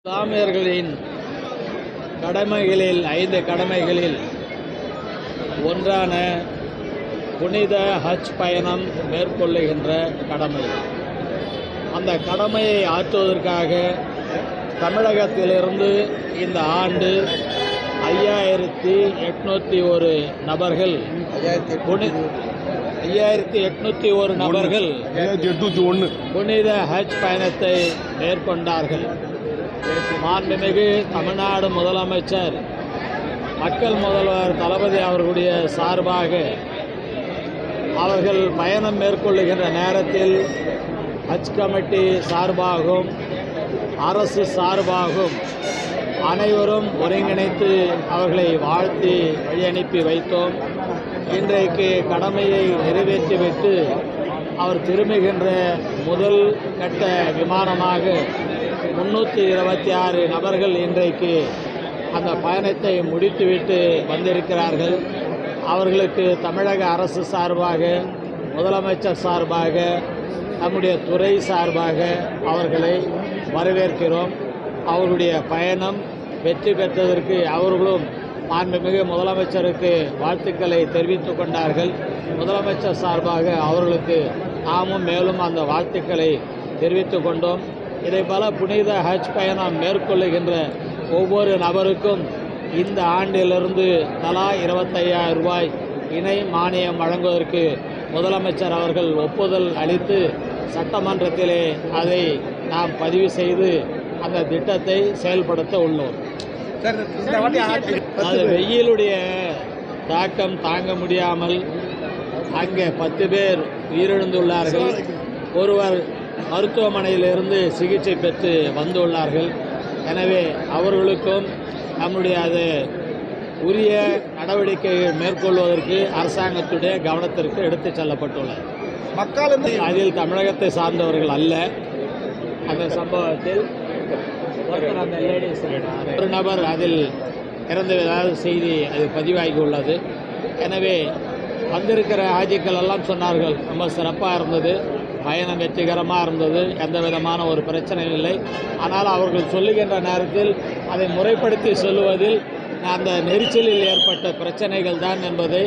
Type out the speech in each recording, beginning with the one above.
இஸ்லாமியர்களின் கடமைகளில் 5 கடமைகளில் ஒன்றான புனித ஹஜ் பயணம் மேற்கொள்ளுகின்ற கடமை. அந்த கடமையை ஆற்றுவதற்காக தமிழகத்திலிருந்து இந்த ஆண்டு 5801 நபர்கள் 5801 நபர்கள் புனித ஹஜ் பயணத்தை மேற்கொண்டார்கள். மாண்புமிகு தமிழ்நாடு முதலமைச்சர் மக்கள் முதல்வர் தளபதி அவர்களுடைய சார்பாக அவர்கள் பயணம் மேற்கொள்ளுகின்ற நேரத்தில் ஹஜ் கமிட்டி சார்பாகவும் அரசு சார்பாகவும் அனைவரும் ஒருங்கிணைத்து அவர்களை வாழ்த்தி வழி அனுப்பி வைத்தோம். இன்றைக்கு கடமையை நிறைவேற்றிவிட்டு அவர் திரும்புகின்ற முதல் கட்ட விமானமாக 326 நபர்கள் இன்றைக்கு அந்த பயணத்தை முடித்துவிட்டு வந்திருக்கிறார்கள். அவர்களுக்கு தமிழக அரசு சார்பாக, முதலமைச்சர் சார்பாக, நம்முடைய துறை சார்பாக அவர்களை வரவேற்கிறோம். அவர்களுடைய பயணம் வெற்றி பெற்றதற்கு அவர்களும் மாண்புமிகு முதலமைச்சருக்கு வாழ்த்துக்களை தெரிவித்துக் கொண்டார்கள். முதலமைச்சர் சார்பாக அவர்களுக்கு நாமும் மேலும் அந்த வாழ்த்துக்களை தெரிவித்துக் கொண்டோம். இதைப்போல புனித ஹஜ் பயணம் மேற்கொள்ளுகின்ற ஒவ்வொரு நபருக்கும் இந்த ஆண்டிலிருந்து தலா 25,000 ரூபாய் இணை மானியம் வழங்குவதற்கு முதலமைச்சர் அவர்கள் ஒப்புதல் அளித்து சட்டமன்றத்திலே அதை நாம் பதிவு செய்து அந்த திட்டத்தை செயல்படுத்த உள்ளோம். அது வெயிலுடைய தாக்கம் தாங்க முடியாமல் அங்கே 10 பேர் உயிரிழந்துள்ளார்கள். ஒருவர் மருத்துவமனையிலிருந்து சிகிச்சை பெற்று வந்துள்ளார்கள். எனவே அவர்களுக்கும் நம்முடைய உரிய நடவடிக்கைகள் மேற்கொள்வதற்கு அரசாங்கத்துடைய கவனத்திற்கு எடுத்துச் செல்லப்பட்டுள்ளது. மக்கள் அதில் தமிழகத்தை சார்ந்தவர்கள் அல்ல. அந்த சம்பவத்தில் ஒரு நபர் அதில் இறந்ததாக செய்தி அது பதிவாகி உள்ளது. எனவே வந்திருக்கிற ஹாஜிக்கள் எல்லாம் சொன்னார்கள், ரொம்ப சிறப்பாக இருந்தது, பயணம் வெற்றிகரமாக இருந்தது, எந்த விதமான ஒரு பிரச்சனையும் இல்லை. ஆனால் அவர்கள் சொல்லுகின்ற நேரத்தில் அதை முறைப்படுத்தி சொல்லுவதில் அந்த நெரிசலில் ஏற்பட்ட பிரச்சனைகள் தான் என்பதை,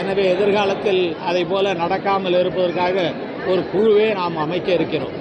எனவே எதிர்காலத்தில் அதை போல நடக்காமல் இருப்பதற்காக ஒரு குழுவை நாம் அமைக்க இருக்கிறோம்.